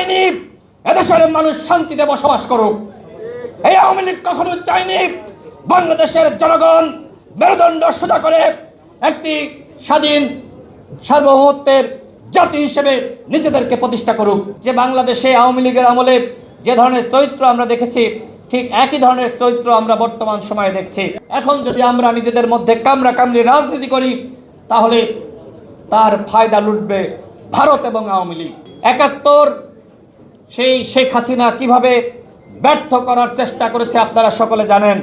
চায়নি এদেশের মানুষ শান্তিতে বসবাস করুক। এই আওয়ামী লীগ কখনো চায়নি বাংলাদেশের জনগণ মেরুদণ্ড সোজা করে একটি স্বাধীন সার্বভৌমত্বের জাতি হিসেবে নিজেদেরকে প্রতিষ্ঠা করুক। যে বাংলাদেশে আওয়ামী লীগের আমলে যে ধরনের চরিত্র আমরা দেখেছি, ঠিক একই ধরনের চরিত্র আমরা বর্তমান সময়ে দেখছি। এখন যদি আমরা নিজেদের মধ্যে কামড়াকামড়ি রাজনীতি করি, তাহলে তার ফায়দা লুটবে ভারত এবং আওয়ামী লীগ। ৭১ সেই শেখ হাসিনা কিভাবে ব্যর্থ করার চেষ্টা করেছে আপনারা সকলে জানেন।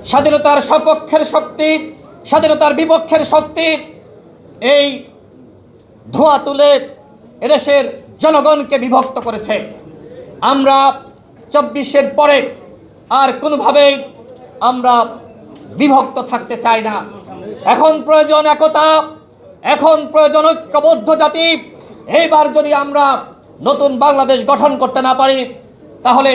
স্বাধীনতার সপক্ষের শক্তি, স্বাধীনতার বিপক্ষের শক্তি এই ধোঁয়া তুলে এদেশের জনগণকে বিভক্ত করেছে। আমরা ২৪-এর পরে আর কোনোভাবেই আমরা বিভক্ত থাকতে চাই না। এখন প্রয়োজন একতা, এখন প্রয়োজন ঐক্যবদ্ধ জাতি। এইবার যদি আমরা নতুন বাংলাদেশ গঠন করতে না পারি, তাহলে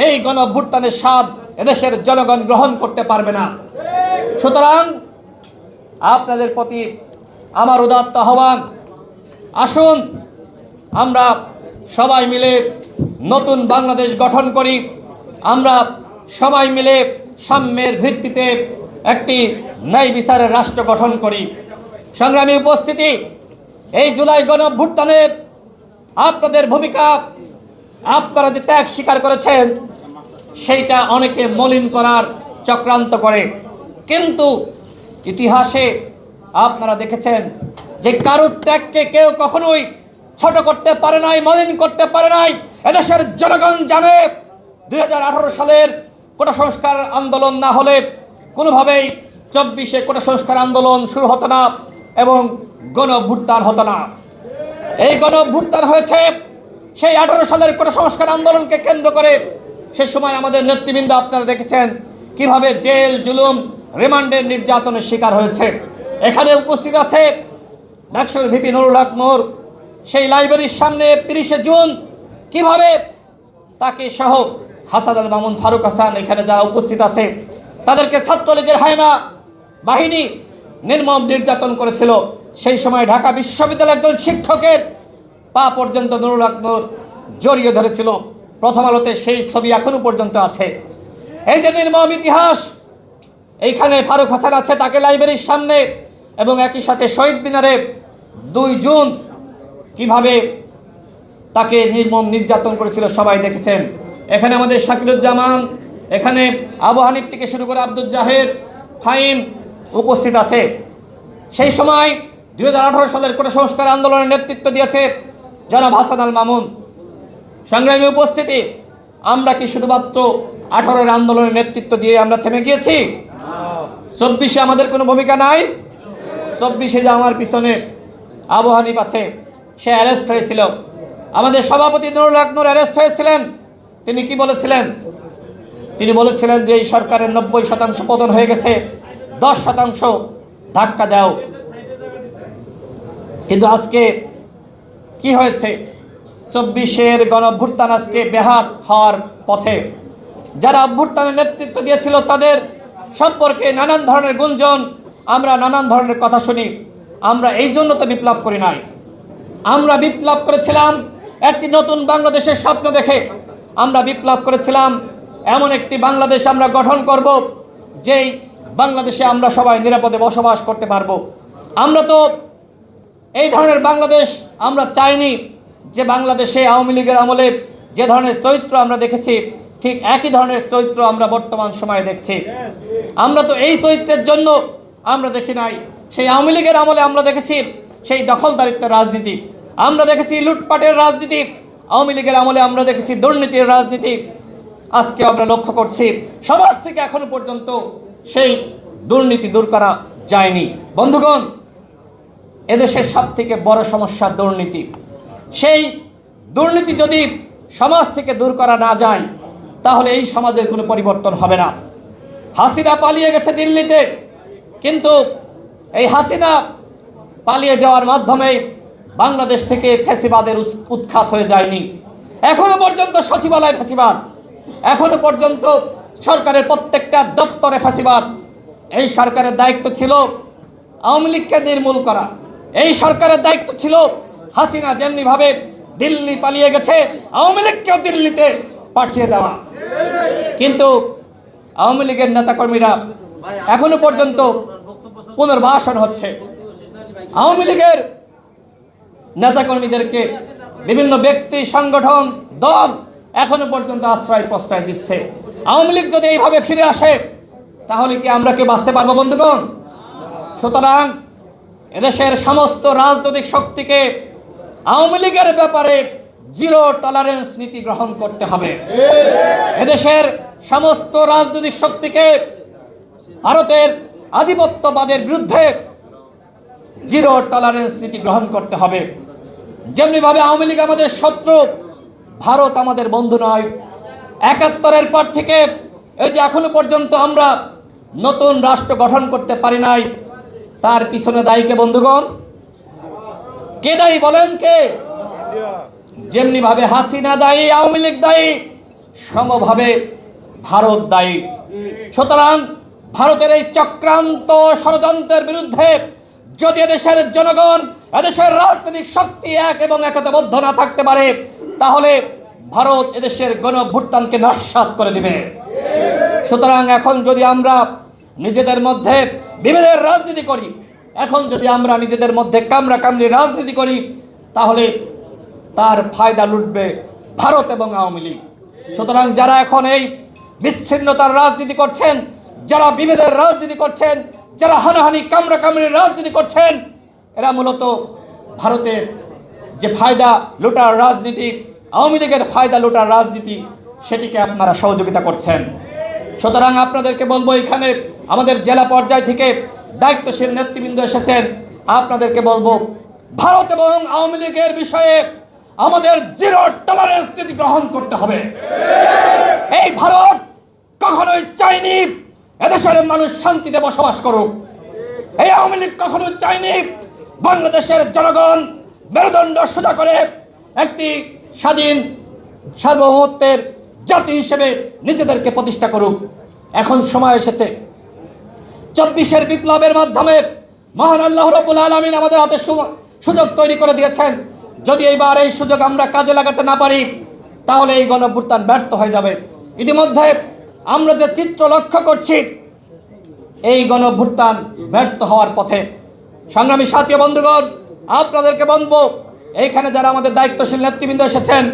এই গণঅভ্যুত্থানের স্বাদ এদেশের জনগণ গ্রহণ করতে পারবে না। সুতরাং আপনাদের প্রতি আমার উদাত্ত আহ্বান, আসুন আমরা সবাই মিলে নতুন বাংলাদেশ গঠন করি। আমরা সবাই মিলে সাম্যের ভিত্তিতে একটি ন্যায় বিচারের রাষ্ট্র গঠন করি। সংগ্রামী উপস্থিতি, এই জুলাই গণঅভ্যুত্থানে আপনাদের ভূমিকা, আপনারা যে ত্যাগ স্বীকার করেছেন, সেইটা অনেকে মলিন করার চক্রান্ত করে। কিন্তু ইতিহাসে আপনারা দেখেছেন যে কারুর ত্যাগকে কেউ কখনোই ছোট করতে পারে নাই, মলিন করতে পারে নাই। এদেশের জনগণ জানে ২০১৮ সালের কোটা সংস্কার আন্দোলন না হলে কোনোভাবেই ২৪-এ কোটা সংস্কার আন্দোলন শুরু হতো না এবং গণঅভ্যুত্থান হতো না। এই গণঅভ্যুত্থান হয়েছে সেই ১৮ সালের কোটা সংস্কার আন্দোলনকে কেন্দ্র করে। সে সময় আমাদের নেতৃবৃন্দ আপনারা দেখেছেন কিভাবে জেল, জুলুম, রিমান্ডের নির্যাতনের শিকার হয়েছে। এখানে উপস্থিত আছে ডাকসুর ভিপি নুরুল হক নূর। সেই লাইব্রেরির সামনে ৩০শে জুন কিভাবে তাকে সহ হাসান আল মামুন, ফারুক হাসান, এখানে যারা উপস্থিত আছে, তাদেরকে ছাত্রলীগের হায়না বাহিনী নির্মম নির্যাতন করেছিল। সেই সময় ঢাকা বিশ্ববিদ্যালয়ের একজন শিক্ষকের পা পর্যন্ত নুরুল হক নূর জড়িয়ে ধরেছিল। প্রথম আলোতে সেই ছবি এখনো পর্যন্ত আছে। এই যে নির্মম ইতিহাস, এইখানে ফারুক হাসান আছে, তাকে লাইব্রেরির সামনে, এবং একই সাথে শহীদ মিনারে ২ জুন কিভাবে তাকে নির্মম নির্যাতন করেছিল সবাই দেখেছেন। এখানে আমাদের শাকিরুজ্জামান, এখানে আবু হানিফ থেকে শুরু করে আব্দুল জাহের, ফাহিম উপস্থিত আছে। সেই সময় ২০১৮ সালের কোটা সংস্কার আন্দোলনের নেতৃত্ব দিয়েছে জনাব হাসান আল মামুন। সংগ্রামী উপস্থিতি, আমরা কি শুধুমাত্র 18-এর আন্দোলনের নেতৃত্ব দিয়ে আমরা থেমে গিয়েছি? ২৪-এ আমাদের কোনো ভূমিকা নাই? ২৪-এ যে আমার পিছনে আবু হানিফ আছে, সে অ্যারেস্ট হয়েছিল। আমাদের সভাপতি নুরুল হক নূর অ্যারেস্ট হয়েছিলেন। তিনি কি বলেছিলেন? তিনি বলেছিলেন যে এই সরকারের ৯০% পতন হয়ে গেছে, ১০% ধাক্কা দাও। কিন্তু আজকে কি হয়েছে? ২৪-এর গণঅভ্যুত্থান আজকে বেহাত হওয়ার পথে। যারা অভ্যুত্থানের নেতৃত্ব দিয়েছিল তাদের সম্পর্কে নানান ধরনের গুঞ্জন, আমরা নানান ধরনের কথা শুনি। আমরা এই জন্য তো বিপ্লব করি নাই। আমরা বিপ্লব করেছিলাম একটি নতুন বাংলাদেশের স্বপ্ন দেখে। আমরা বিপ্লব করেছিলাম এমন একটি বাংলাদেশ আমরা গঠন করব, যেই বাংলাদেশে আমরা সবাই নিরাপদে বসবাস করতে পারবো। আমরা তো এই ধরনের বাংলাদেশ আমরা চাইনি যে বাংলাদেশে আওয়ামী লীগের আমলে যে ধরনের চরিত্র আমরা দেখেছি, ঠিক একই ধরনের চরিত্র আমরা বর্তমান সময়ে দেখছি। আমরা তো এই চরিত্রের জন্য আমরা দেখি নাই। সেই আওয়ামী লীগের আমলে আমরা দেখেছি সেই দখলদারিত্বের রাজনীতি, আমরা দেখেছি লুটপাটের রাজনীতি। আওয়ামী লীগের আমলে আমরা দেখেছি দুর্নীতির রাজনীতি। আজকে আমরা লক্ষ্য করছি সমাজ থেকে এখনো পর্যন্ত সেই দুর্নীতি দূর করা যায়নি। বন্ধুগণ, এদেশের সবথেকে বড় সমস্যা দুর্নীতি। সেই দুর্নীতি যদি সমাজ থেকে দূর করা না যায়, তাহলে এই সমাজের কোনো পরিবর্তন হবে না। হাসিনা পালিয়ে গেছে দিল্লিতে, কিন্তু এই হাসিনা পালিয়ে যাওয়ার মাধ্যমে বাংলাদেশ থেকে ফ্যাসিবাদের উৎখাত হয়ে যায়নি। এখনো পর্যন্ত সচিবালয় ফ্যাসিবাদ, এখনো পর্যন্ত সরকারের প্রত্যেকটা দপ্তরে ফ্যাসিবাদ। এই সরকারের দায়িত্ব ছিল আওয়ামী লীগকে নির্মূল করা। এই সরকারের দায়িত্ব ছিল হাসিনা যেমনিভাবে দিল্লি পালিয়ে গেছে, আওয়ামী লীগকেও দিল্লিতে পাঠিয়ে দেওয়া। কিন্তু আওয়ামী লীগের নেতাকর্মীরা এখনো পর্যন্ত পুনর্বাসন হচ্ছে। আওয়ামী লীগের নেতাকর্মীদেরকে বিভিন্ন ব্যক্তি, সংগঠন, দল এখনো পর্যন্ত আশ্রয় প্রশ্রয় দিচ্ছে। আওয়ামী লীগ যদি এইভাবে ফিরে আসে তাহলে কি আমরা কি বাঁচতে পারবো বন্ধুগণ? সুতরাং এদেশের সমস্ত রাজনৈতিক শক্তিকে আওয়ামী লীগের ব্যাপারে জিরো টলারেন্স নীতি গ্রহণ করতে হবে। এদেশের সমস্ত রাজনৈতিক শক্তিকে ভারতের আধিপত্যবাদের বিরুদ্ধে জিরো টলারেন্স নীতি গ্রহণ করতে হবে। যেমনিভাবে আওয়ামী লীগ আমাদের শত্রু, ভারত আমাদের বন্ধু নয়। ৭১-এর পর থেকে এই যে এখনো পর্যন্ত আমরা নতুন রাষ্ট্র গঠন করতে পারি নাই, তার পিছনে দায়ী কে বন্ধুগণ? কে দায়ী বলেন? কে? যেমনি ভাবে হাসিনা দায়ী, আওয়ামী লীগ দায়ী, সমভাবে ভারত দায়ী। সুতরাং ভারতের এই চক্রান্ত ষড়যন্ত্রের বিরুদ্ধে যদি এদেশের জনগণ, এদেশের রাজনৈতিক শক্তি এক এবং একতাবদ্ধ না থাকতে পারে তাহলে ভারত এদেশের গণঅভ্যুত্থানকে নস্যাৎ করে দিবে। সুতরাং এখন যদি আমরা নিজেদের মধ্যে বিভেদের রাজনীতি করি, এখন যদি আমরা নিজেদের মধ্যে কামড়াকামড়ি রাজনীতি করি তাহলে তার ফায়দা লুটবে ভারত এবং আওয়ামী লীগ। সুতরাং যারা এখন এই বিচ্ছিন্নতার রাজনীতি করছেন, যারা বিভেদের রাজনীতি করছেন, যারা হানাহানি কামড়াকামড়ির রাজনীতি করছেন, এরা মূলত ভারতের যে ফায়দা লুটার রাজনীতি, আওয়ামী লীগের ফায়দা লুটার রাজনীতি, সেটিকে আপনারা সহযোগিতা করছেন। সুতরাং আপনাদেরকে বলবো, এখানে আমাদের জেলা পর্যায় থেকে দায়িত্বশীল নেতৃবৃন্দ এসেছেন, আপনাদেরকে বলবো ভারত এবং আওয়ামী লীগের বিষয়ে আমাদের জিরো টলারেন্স নীতি গ্রহণ করতে হবে। এই ভারত কখনোই চায়নি এদেশের মানুষ শান্তিতে বসবাস করুক। এই আওয়ামী লীগ কখনোই চায়নি বাংলাদেশের জনগণ মেরুদণ্ড সোজা করে একটি স্বাধীন সার্বভৌমত্বের জাতি হিসেবে নিজেদেরকে প্রতিষ্ঠা করুক। এখন সময় এসেছে, ২৪-এর বিপ্লবের মাধ্যমে মহান আল্লাহ রাব্বুল আলামিন আমাদের হাতে সুযোগ তৈরি করে দিয়েছেন। যদি এইবার এই সুযোগ আমরা কাজে লাগাতে না পারি তাহলে এই গণঅভ্যুত্থান ব্যর্থ হয়ে যাবে। ইতিমধ্যে আমরা যে চিত্র লক্ষ্য করছি, এই গণঅভ্যুত্থান ব্যর্থ হওয়ার পথে। সংগ্রামী সাথী বন্ধুগণ, আপনাদেরকে বলবো, এইখানে যারা আমাদের দায়িত্বশীল নেতৃবৃন্দ এসেছেন,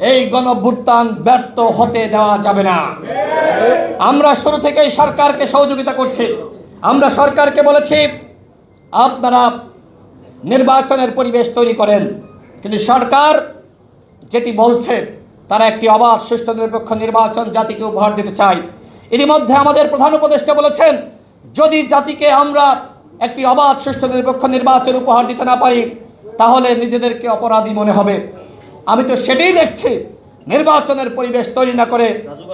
এই গণঅভ্যুত্থান ব্যর্থ হতে দেওয়া যাবে না। আমরা শুরু থেকেই সরকারকে সহযোগিতা করছি। আমরা সরকারকে বলেছি আপনারা নির্বাচনের পরিবেশ তৈরি করেন, কিন্তু সরকার যেটি বলছে তারা একটি অবাধ, সুষ্ঠু, নিরপেক্ষ নির্বাচন জাতিকে উপহার দিতে চায়। ইতিমধ্যে আমাদের প্রধান উপদেষ্টা বলেছেন, যদি জাতিকে আমরা একটি অবাধ, সুষ্ঠু, নিরপেক্ষ নির্বাচন উপহার দিতে না পারি তাহলে নিজেদেরকে অপরাধী মনে হবে। আমি তো সেটাই দেখছি, নির্বাচনের পরিবেশ তৈরি না করে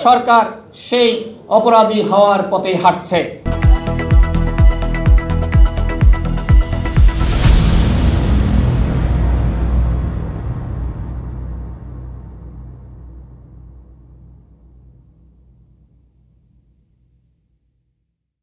সরকার সেই অপরাধী হওয়ার পথেই হাঁটছে।